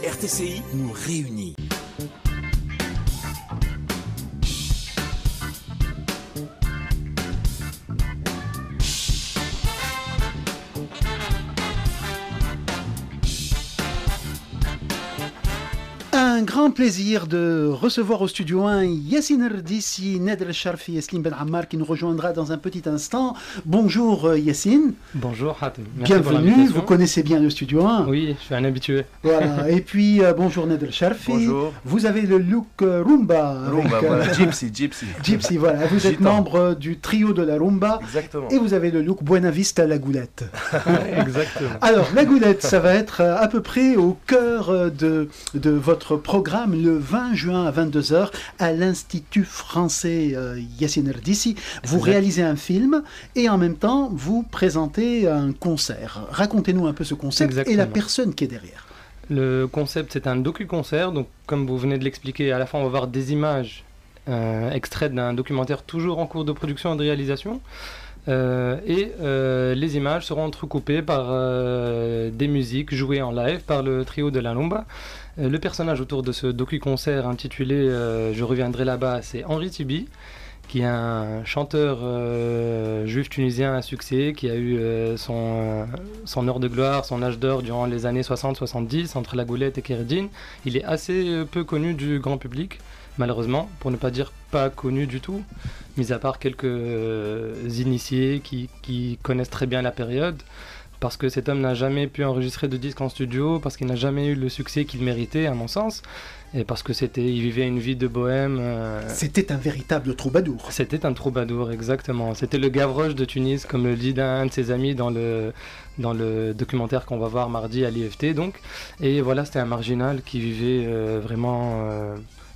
RTCI nous réunit. Un grand plaisir de recevoir au studio 1 Yassine Rdissi, Nedr El-Charfi et Slim Ben Ammar qui nous rejoindra dans un petit instant. Bonjour Yassine. Bonjour Hatem. Merci bienvenue, vous connaissez bien le studio 1. Oui, je suis un habitué. Voilà. Et puis bonjour Nedr El-Charfi. Bonjour. Vous avez le look Rumba. Rumba, avec, voilà, Gypsy. Gypsy, voilà. Vous êtes membre du trio de la Rumba. Exactement. Et vous avez le look Buena Vista la Goulette. Exactement. Alors, la Goulette, ça va être à peu près au cœur de votre programme le 20 juin à 22h à l'Institut français Yassine Rdissi. Vous réalisez un film et en même temps, vous présentez un concert. Racontez-nous un peu ce concept. Exactement. Et la personne qui est derrière. Le concept, c'est un docu-concert. Donc, comme vous venez de l'expliquer, à la fin, on va voir des images extraites d'un documentaire toujours en cours de production et de réalisation. Les images seront entrecoupées par des musiques jouées en live par le trio de la Rumba. Le personnage autour de ce docu-concert intitulé Je reviendrai là-bas, c'est Henri Tibi, qui est un chanteur juif tunisien à succès, qui a eu son heure de gloire, son âge d'or durant les années 60-70 entre La Goulette et Kéredine. Il est assez peu connu du grand public, malheureusement, pour ne pas dire pas connu du tout, mis à part quelques initiés qui connaissent très bien la période, parce que cet homme n'a jamais pu enregistrer de disque en studio, parce qu'il n'a jamais eu le succès qu'il méritait, à mon sens, et parce que il vivait une vie de bohème. C'était un véritable troubadour. C'était un troubadour, exactement. C'était le Gavroche de Tunis, comme le dit un de ses amis dans le documentaire qu'on va voir mardi à l'IFT, donc. Et voilà, c'était un marginal qui vivait vraiment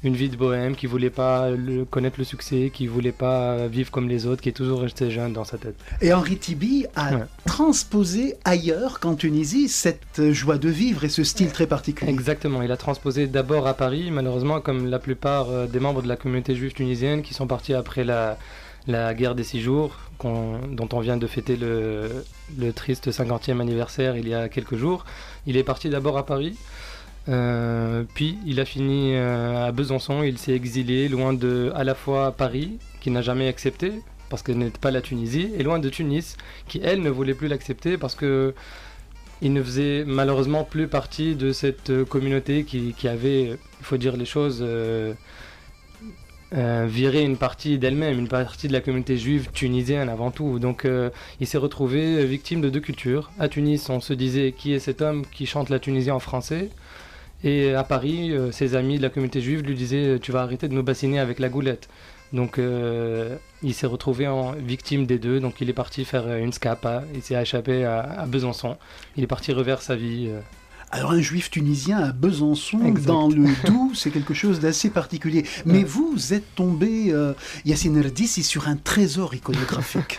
une vie de bohème, qui voulait pas connaître le succès, qui voulait pas vivre comme les autres, qui est toujours resté jeune dans sa tête. Et Henri Tibi a transposé ailleurs qu'en Tunisie cette joie de vivre et ce style très particulier. Exactement, il a transposé d'abord à Paris, malheureusement comme la plupart des membres de la communauté juive tunisienne qui sont partis après la guerre des 6 jours, dont on vient de fêter le triste 50e anniversaire il y a quelques jours. Il est parti d'abord à Paris. Puis il a fini à Besançon, il s'est exilé loin de à la fois Paris, qui n'a jamais accepté parce qu'elle n'était pas la Tunisie, et loin de Tunis, qui elle ne voulait plus l'accepter parce que il ne faisait malheureusement plus partie de cette communauté qui avait, il faut dire les choses, viré une partie d'elle-même, une partie de la communauté juive tunisienne avant tout. Donc il s'est retrouvé victime de deux cultures. À Tunis, on se disait qui est cet homme qui chante la Tunisie en français. Et à Paris, ses amis de la communauté juive lui disaient « Tu vas arrêter de nous bassiner avec la goulette ». Donc il s'est retrouvé victime des deux, donc il est parti faire une scapa, il s'est échappé à Besançon, il est parti refaire sa vie. Alors un juif tunisien à Besançon, dans le Doubs, c'est quelque chose d'assez particulier. Mais vous êtes tombé, Yassine Rdissi, sur un trésor iconographique.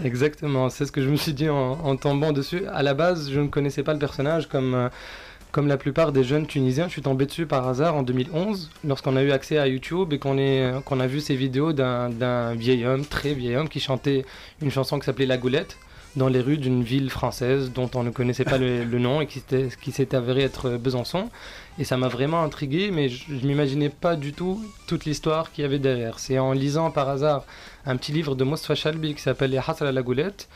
Exactement, c'est ce que je me suis dit en tombant dessus. À la base, je ne connaissais pas le personnage comme la plupart des jeunes Tunisiens. Je suis tombé dessus par hasard en 2011, lorsqu'on a eu accès à YouTube et qu'on a vu ces vidéos d'un vieil homme, très vieil homme, qui chantait une chanson qui s'appelait La Goulette, dans les rues d'une ville française dont on ne connaissait pas le nom et qui s'est avéré être Besançon. Et ça m'a vraiment intrigué, mais je ne m'imaginais pas du tout toute l'histoire qu'il y avait derrière. C'est en lisant par hasard un petit livre de Mostafa Chalbi qui s'appelle Les Hassal à la Goulette,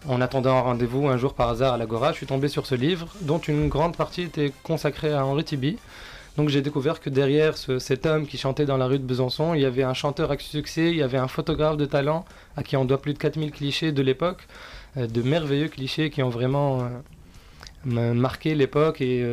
en attendant un rendez-vous un jour par hasard à l'Agora, je suis tombé sur ce livre dont une grande partie était consacrée à Henri Tibi. Donc j'ai découvert que derrière cet homme qui chantait dans la rue de Besançon, il y avait un chanteur à succès, il y avait un photographe de talent à qui on doit plus de 4000 clichés de l'époque, de merveilleux clichés qui ont vraiment marqué l'époque et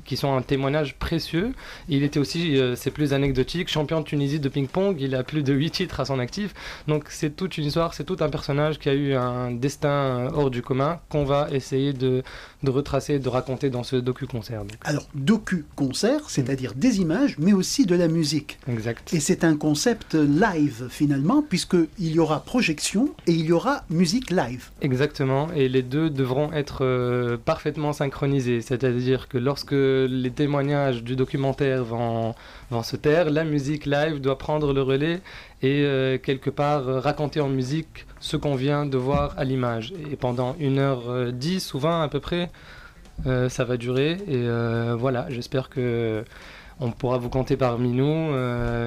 qui sont un témoignage précieux. Il était aussi, c'est plus anecdotique, champion de Tunisie de ping-pong, il a plus de 8 titres à son actif, donc c'est toute une histoire, c'est tout un personnage qui a eu un destin hors du commun qu'on va essayer de retracer, de raconter dans ce docu-concert. Donc. Alors, docu-concert, c'est-à-dire des images, mais aussi de la musique. Exact. Et c'est un concept live, finalement, puisqu'il y aura projection et il y aura musique live. Exactement, et les deux devront être parfaitement synchronisés, c'est-à-dire que lorsque les témoignages du documentaire vont se taire, la musique live doit prendre le relais et quelque part raconter en musique ce qu'on vient de voir à l'image. Et pendant 1h10 ou 20 à peu près, Ça va durer et voilà, j'espère que on pourra vous compter parmi nous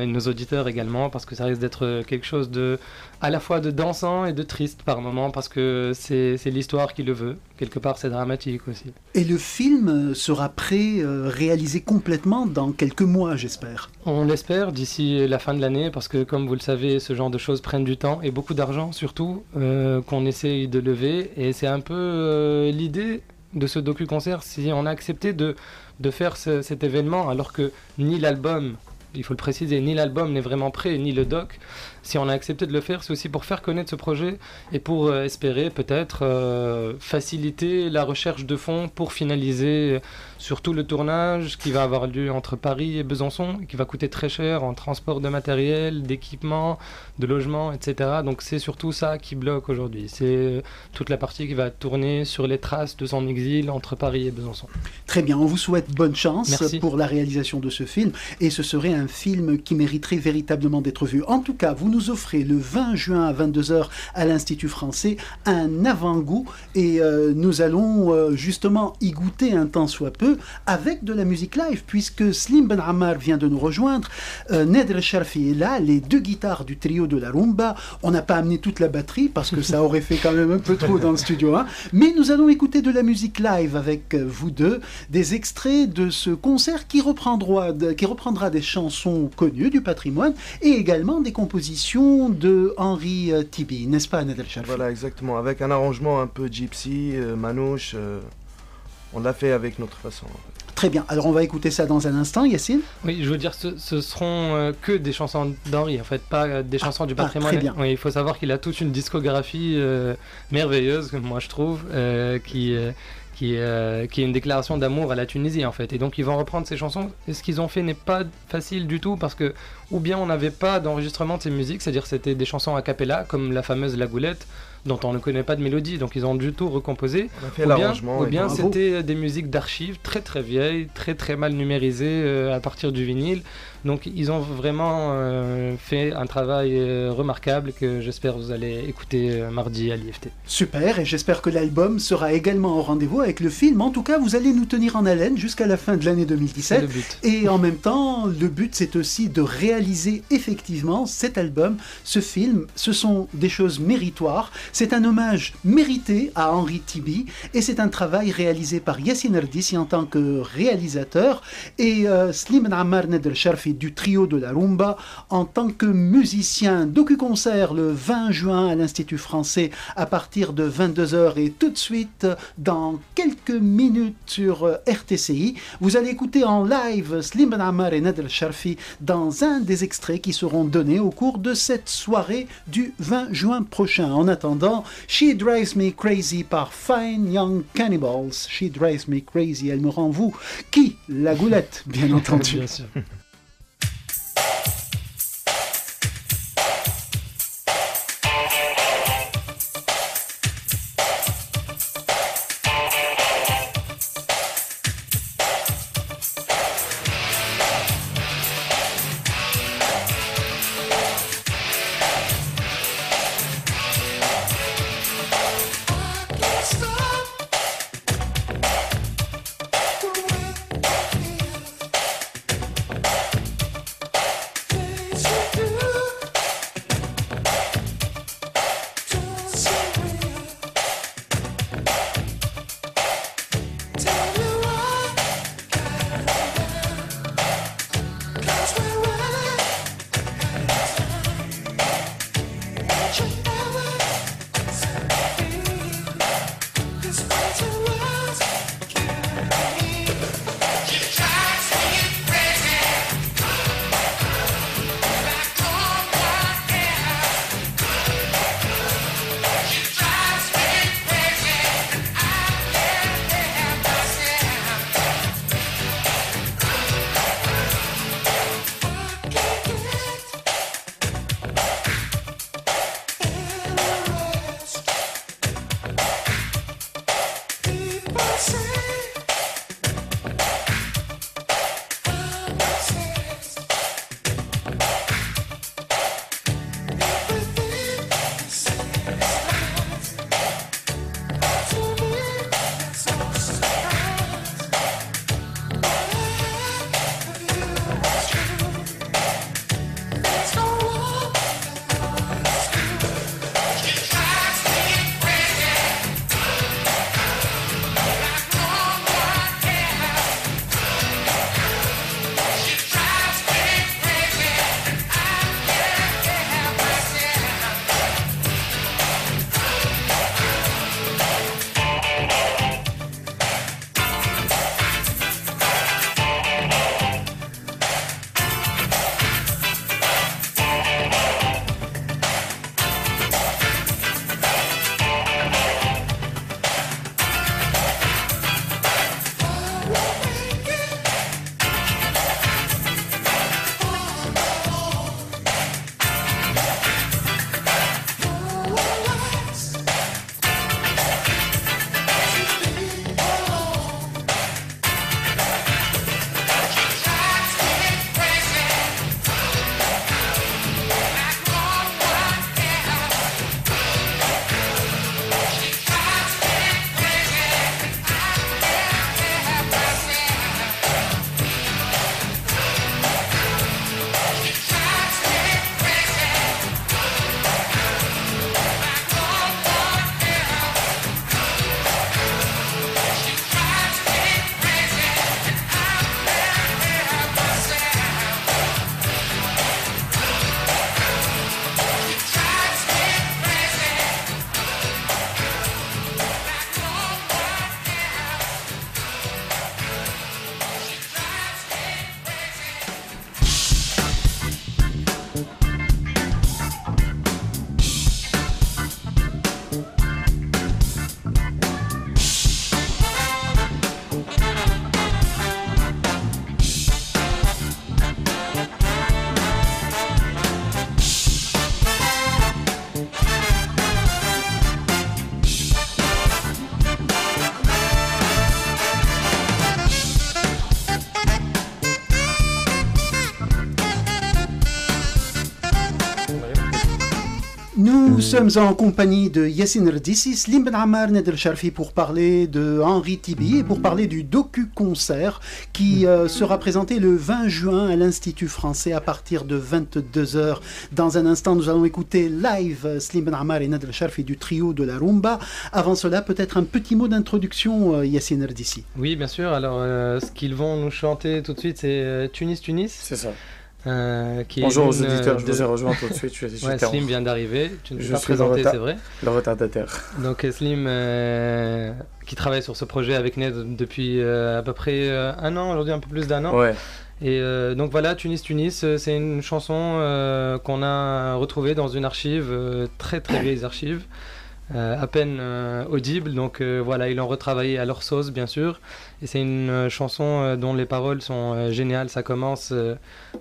et nos auditeurs également, parce que ça risque d'être quelque chose de à la fois de dansant et de triste par moments, parce que c'est l'histoire qui le veut. Quelque part, c'est dramatique aussi. Et le film sera prêt, réalisé complètement dans quelques mois, j'espère. On l'espère d'ici la fin de l'année, parce que comme vous le savez, ce genre de choses prennent du temps et beaucoup d'argent surtout, qu'on essaye de lever. Et c'est un peu l'idée de ce docu-concert, si on a accepté de faire cet événement, alors que ni l'album, il faut le préciser, ni l'album n'est vraiment prêt, ni le doc. Si on a accepté de le faire, c'est aussi pour faire connaître ce projet et pour espérer peut-être faciliter la recherche de fonds pour finaliser surtout le tournage qui va avoir lieu entre Paris et Besançon, qui va coûter très cher en transport de matériel, d'équipement, de logement, etc. Donc c'est surtout ça qui bloque aujourd'hui. C'est toute la partie qui va tourner sur les traces de son exil entre Paris et Besançon. Très bien, on vous souhaite bonne chance. Merci. Pour la réalisation de ce film, et ce serait un film qui mériterait véritablement d'être vu. En tout cas, vous nous offrez le 20 juin à 22h à l'Institut français un avant-goût, et nous allons justement y goûter un tant soit peu avec de la musique live, puisque Slim Ben Ammar vient de nous rejoindre, Nader El Charfi est là, les deux guitares du trio de la rumba. On n'a pas amené toute la batterie parce que ça aurait fait quand même un peu trop dans le studio, hein. Mais nous allons écouter de la musique live avec vous deux, des extraits de ce concert qui reprendra des chansons connues du patrimoine et également des compositions de Henri Tibi, n'est-ce pas, Nader El Charfi? Voilà, exactement, avec un arrangement un peu gypsy, manouche. On l'a fait avec notre façon. Très bien, alors on va écouter ça dans un instant, Yacine. Oui, je veux dire, ce seront que des chansons d'Henri, en fait, pas des chansons du patrimoine. Très bien. Oui, il faut savoir qu'il a toute une discographie merveilleuse, moi je trouve, qui est une déclaration d'amour à la Tunisie, en fait. Et donc ils vont reprendre ces chansons. Et ce qu'ils ont fait n'est pas facile du tout, parce que ou bien on n'avait pas d'enregistrement de ces musiques, c'est-à-dire c'était des chansons a cappella, comme la fameuse La Goulette, dont on ne connaît pas de mélodie, donc ils ont du tout recomposé. On a fait l'arrangement. Ou bien c'était des musiques d'archives très très vieilles, très très mal numérisées à partir du vinyle. Donc ils ont vraiment fait un travail remarquable que j'espère vous allez écouter mardi à l'IFT. Super, et j'espère que l'album sera également au rendez-vous avec le film. En tout cas, vous allez nous tenir en haleine jusqu'à la fin de l'année 2017. C'est le but. Et en même temps, le but, c'est aussi de réaliser effectivement cet album, ce film. Ce sont des choses méritoires. C'est un hommage mérité à Henri Tibi, et c'est un travail réalisé par Yacine Erdissi en tant que réalisateur, et Slim Ben Ammar Nader El Charfi du trio de la rumba en tant que musicien. Docu-concert le 20 juin à l'Institut français à partir de 22h, et tout de suite, dans quelques minutes sur RTCI, vous allez écouter en live Slim Ben Ammar et Nader El Charfi dans un des extraits qui seront donnés au cours de cette soirée du 20 juin prochain. En attendant, She Drives Me Crazy par Fine Young Cannibals. She Drives Me Crazy, elle me rend vous. Qui? La Goulette, bien entendu. Bien sûr. sommes en compagnie de Yassine Rdissi, Slim Ben Ammar, Nedel Charfi pour parler de Henri Tibi et pour parler du docu-concert qui sera présenté le 20 juin à l'Institut français à partir de 22h. Dans un instant, nous allons écouter live Slim Ben Ammar et Nedel Charfi du trio de la Rumba. Avant cela, peut-être un petit mot d'introduction, Yassine Rdissi. Oui, bien sûr. Alors, ce qu'ils vont nous chanter tout de suite, c'est Tunis, Tunis. C'est ça. Bonjour aux auditeurs, je vous ai rejoint tout de suite. Slim vient d'arriver, tu ne t'es pas présenté, c'est vrai. Le retardataire. Donc Slim, qui travaille sur ce projet avec Ned depuis à peu près un an, aujourd'hui un peu plus d'un an. Ouais. Et donc voilà, Tunis, Tunis, c'est une chanson qu'on a retrouvée dans une archive, très très vieille archive. À peine audible, donc voilà, ils l'ont retravaillé à leur sauce bien sûr, et c'est une chanson dont les paroles sont géniales. Ça commence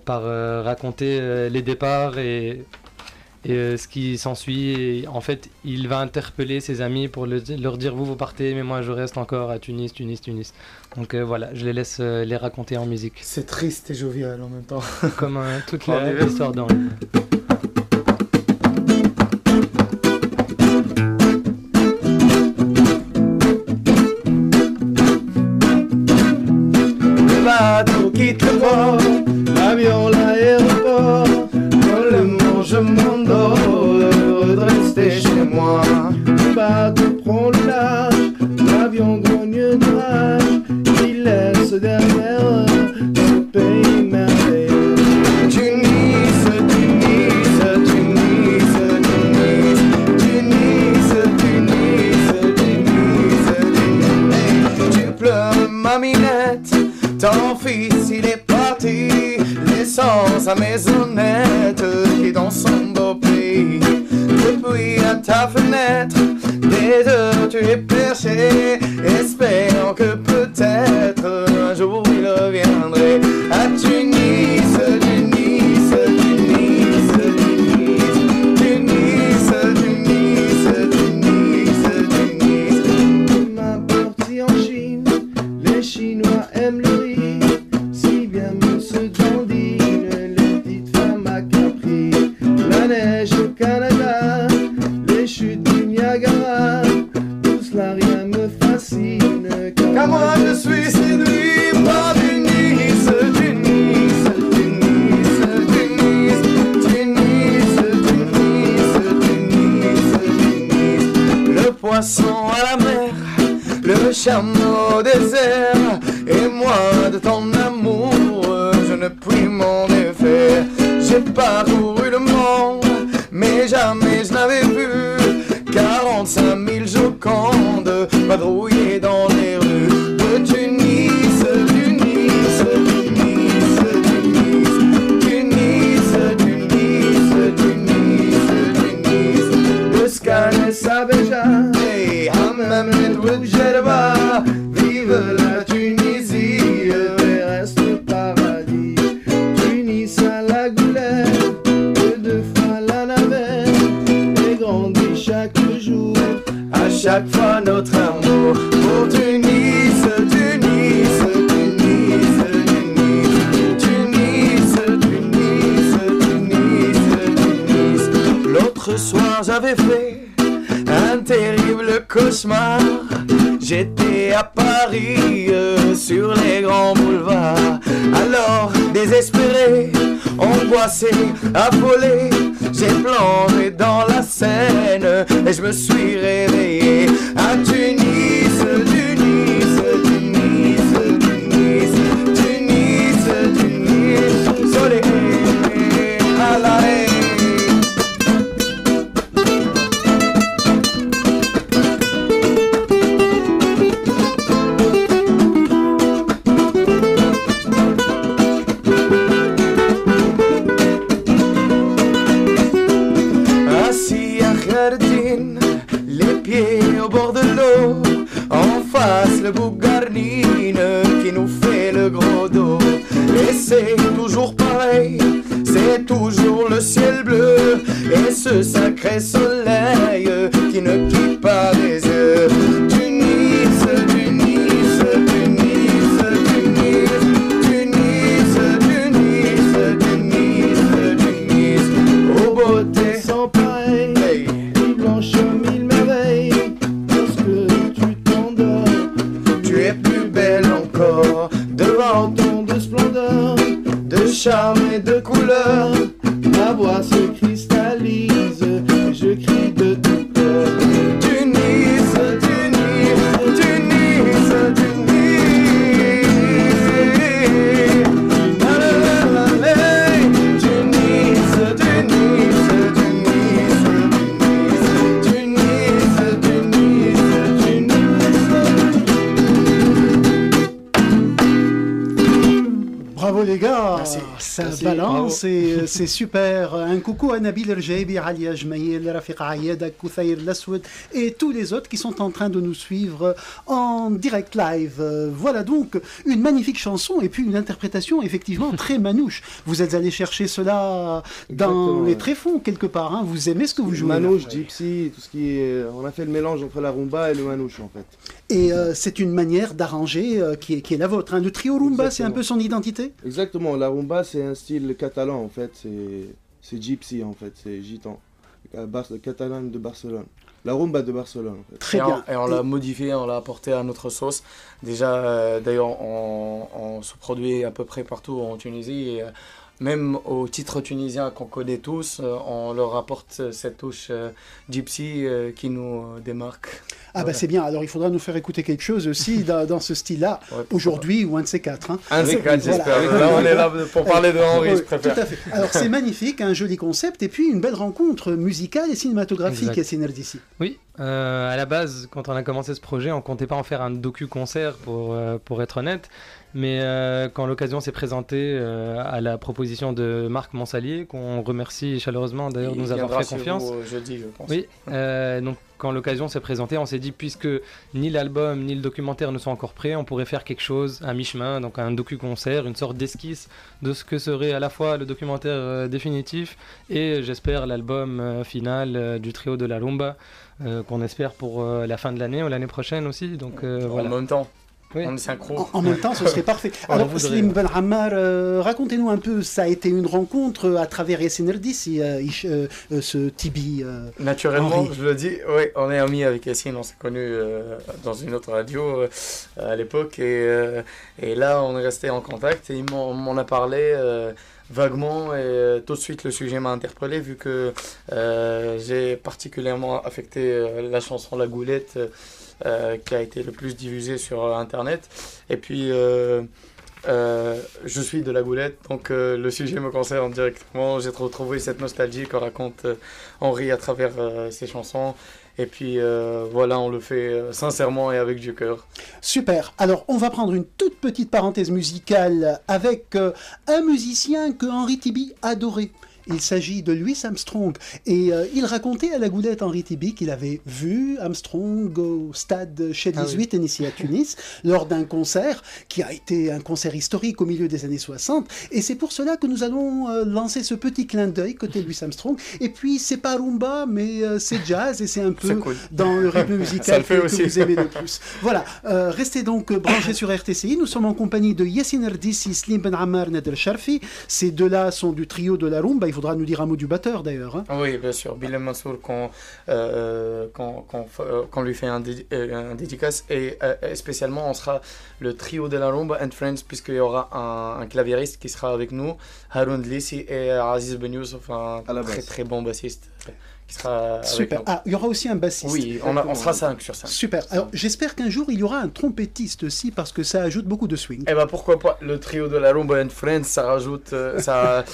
par raconter les départs et ce qui s'ensuit, et en fait il va interpeller ses amis pour leur dire vous partez mais moi je reste encore à Tunis, Tunis, Tunis. Donc voilà, je les laisse les raconter en musique. C'est triste et jovial en même temps. Comme toute l'histoire dans bateau quitte le port, l'avion, l'aéroport, dans le monde je m'endors, heureux de rester chez moi. Le bateau prend le large, l'avion grogne de rage, il laisse derrière ce pays merveilleux. Tunis, Tunis, Tunis, Tunis, Tunis, Tunis, Tunis, tu pleures ma minette. Ton fils il est parti, laissant sa maisonnette qui est dans son beau pays. Depuis à ta fenêtre, des deux tu es perché, espérant que peut-être un jour il reviendrait à Tunis, Tunis, Tunis, Tunis, Tunis, Tunis, Tunis, Tunis. Ma partie en Chine, les Chinois aiment le riz, si bien Monsieur Dandine, les petites femmes à Capri. La neige au Canada, les chutes du Niagara, tout cela rien me fascine, car moi je suis séduit par Tunis, Tunis, Tunis, Tunis, Tunis, Tunis, Tunis. Le poisson à la mer, le chameau au désert, et moi de ton amour je ne puis m'en défaire. J'ai parcouru le monde, mais jamais je n'avais vu 45 000 jocondes vadrouiller dans les rues de Tunis, Tunis, Tunis, Tunis, Tunis, Tunis, Tunis, Tunis. De Scanès à Béja, et Hammamet ou Djerba, vive la Tunisie, reste le paradis. Tunis à la goulette, que deux fois la navette, et grandit chaque jour, à chaque fois notre amour pour Tunis, Tunis, Tunis, Tunis, Tunis, Tunis, Tunis, Tunis. L'autre soir j'avais fait un terrible cauchemar. J'étais à Paris, sur les grands boulevards. Alors, désespéré, angoissé, affolé, j'ai plongé dans la Seine et je me suis réveillé à Tunis, Tunis, Tunis, Tunis, Tunis, Tunis, soleil à la haine. Les pieds au bord de l'eau, en face le Bougarnine qui nous fait le gros dos. Et c'est toujours pareil, c'est toujours le ciel bleu et ce sacré soleil qui ne quitte pas les yeux. Tunis, Tunis, Tunis, Tunis, Tunis, Tunis, Tunis, Tunis, aux beautés sans pareil. Hey. charme et de couleur. Ma voix se cristallise, je crie de tout cœur. Tunis, Tunis, Tunis, Tunis. La la la la la. Tunis, Tunis, Tunis, Tunis, Tunis, Tunis. Bravo les gars, Merci. ça Merci. balance et c'est super. Un coucou à Nabil Rjaibi, Alia Jmaïl, Rafiq Ayeda, Kouthaïr Lassoud et tous les autres qui sont en train de nous suivre en direct live. Voilà donc une magnifique chanson et puis une interprétation effectivement très manouche. Vous êtes allé chercher cela dans Exactement, les ouais. tréfonds quelque part, hein. Vous aimez ce que vous jouez là. Manouche, gypsy, tout ce qui est. On a fait le mélange entre la rumba et le manouche en fait. Et c'est une manière d'arranger qui est la vôtre, hein. Le trio rumba, c'est un Exactement. peu son identité. Exactement, la rumba c'est un style catalan en fait, c'est gypsy en fait, c'est gitan. Catalan de Barcelone. La rumba de Barcelone en fait. Très Et bien. et on l'a modifié, on l'a apporté à notre sauce. Déjà, d'ailleurs, on se produit à peu près partout en Tunisie. Et, même aux titres tunisiens qu'on connaît tous, on leur apporte cette touche gypsy qui nous démarque. Ah bah c'est bien, alors il faudra nous faire écouter quelque chose aussi dans ce style-là, Ouais, aujourd'hui ou un de ces quatre. Hein. Un de ces quatre, Voilà. j'espère. Là, on est là pour parler de Henri, Oui, je préfère. Tout à fait. Alors c'est magnifique, un joli concept et puis une belle rencontre musicale et cinématographique, Exact. Yassine Erdissi. Oui, à la base, quand on a commencé ce projet, on comptait pas en faire un docu-concert pour être honnête. Mais quand l'occasion s'est présentée à la proposition de Marc Mansalier, qu'on remercie chaleureusement d'ailleurs de nous avoir fait confiance. Jeudi, je pense. Oui, donc quand l'occasion s'est présentée, on s'est dit, puisque ni l'album ni le documentaire ne sont encore prêts, on pourrait faire quelque chose à mi-chemin, donc un docu-concert, une sorte d'esquisse de ce que serait à la fois le documentaire définitif et j'espère l'album final du trio de la Rumba, qu'on espère pour la fin de l'année ou l'année prochaine aussi. Donc voilà. En même temps, Oui. on est synchro. En même temps, ce serait parfait. Alors, voudrait, Slim Ben Ammar, racontez-nous un peu, ça a été une rencontre à travers Yassine Erdissi, ce Tibi. Naturellement, Henri. je le dis, oui, on est amis avec Yassine, on s'est connus dans une autre radio à l'époque et là on est resté en contact et il m'en a parlé vaguement et tout de suite le sujet m'a interpellé vu que j'ai particulièrement affecté la chanson La Goulette qui a été le plus diffusée sur internet et puis je suis de La Goulette, donc le sujet me concerne directement. J'ai retrouvé cette nostalgie que raconte Henri à travers ses chansons. Et puis voilà, on le fait sincèrement et avec du cœur. Super. Alors, on va prendre une toute petite parenthèse musicale avec un musicien que Henri Tibi adorait. Il s'agit de Louis Armstrong. Et il racontait à la Goulette, Henri Tibi, qu'il avait vu Armstrong au stade chez 18, ici à Tunis, lors d'un concert qui a été un concert historique au milieu des années 60. Et c'est pour cela que nous allons lancer ce petit clin d'œil côté Louis Armstrong. Et puis, c'est pas rumba, mais c'est jazz et c'est un peu cool. dans le rythme Ça musical le fait que aussi. vous aimez le plus. Voilà. Restez donc branchés sur RTCI. Nous sommes en compagnie de Yassine Erdissi, Slim Ben Ammar, Nader Sharfi. Ces deux-là sont du trio de la rumba. Il faudra nous dire un mot du batteur d'ailleurs. Hein. Oui, bien sûr. Bilal Mansour, qu'on lui fait un dédicace. Et spécialement, on sera le trio de la Rumba and Friends, puisqu'il y aura un claviériste qui sera avec nous, Haroun Dlissi et Aziz Ben Youssouf, un À la très basse. très bon bassiste qui sera Super. avec nous. Ah, il y aura aussi un bassiste. Oui, on sera 5 sur 5. Super. Alors, j'espère qu'un jour, il y aura un trompettiste aussi, parce que ça ajoute beaucoup de swing. Eh ben pourquoi pas, le trio de la Rumba and Friends, ça rajoute, ça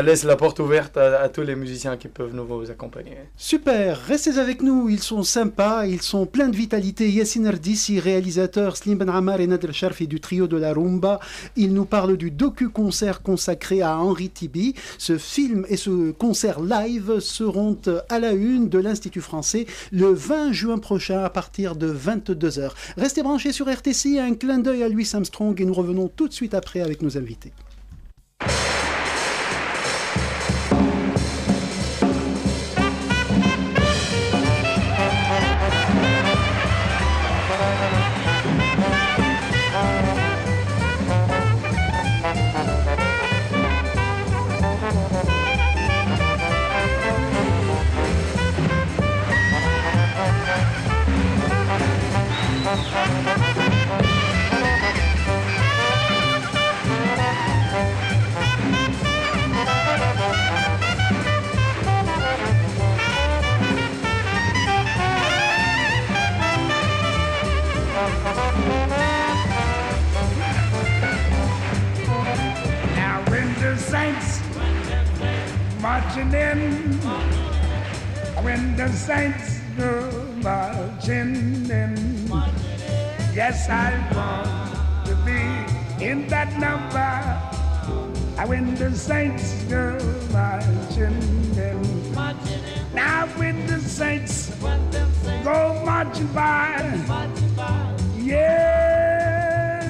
laisse la porte ouverte à tous les musiciens qui peuvent nous accompagner. Super, restez avec nous, ils sont sympas, ils sont pleins de vitalité. Yassine Erdissi, réalisateur, Slim Ben Ammar et Nader Sharfi du trio de la Rumba. Ils nous parlent du docu-concert consacré à Henri Tibi. Ce film et ce concert live seront à la une de l'Institut français le 20 juin prochain à partir de 22h. Restez branchés sur RTC, un clin d'œil à Louis Armstrong et nous revenons tout de suite après avec nos invités. marching in. When the saints go marching in. Yes, I want to be in that number. When the saints go marching in. Now when the saints go marching by. Yes,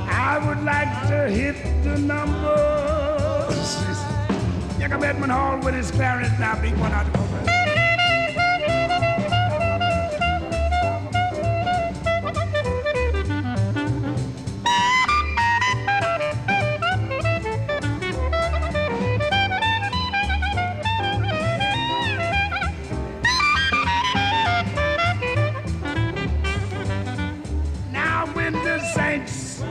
I would like to hit the numbers. Jacob Edmund Hall with his clarinet now beat one out of the Now when the saints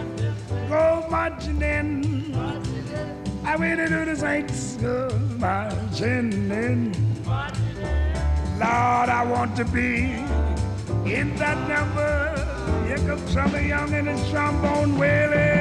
go marching in, I wait to the saints go marching in. Lord, I want to be in that number. Here comes Summer Young and his trombone wailing.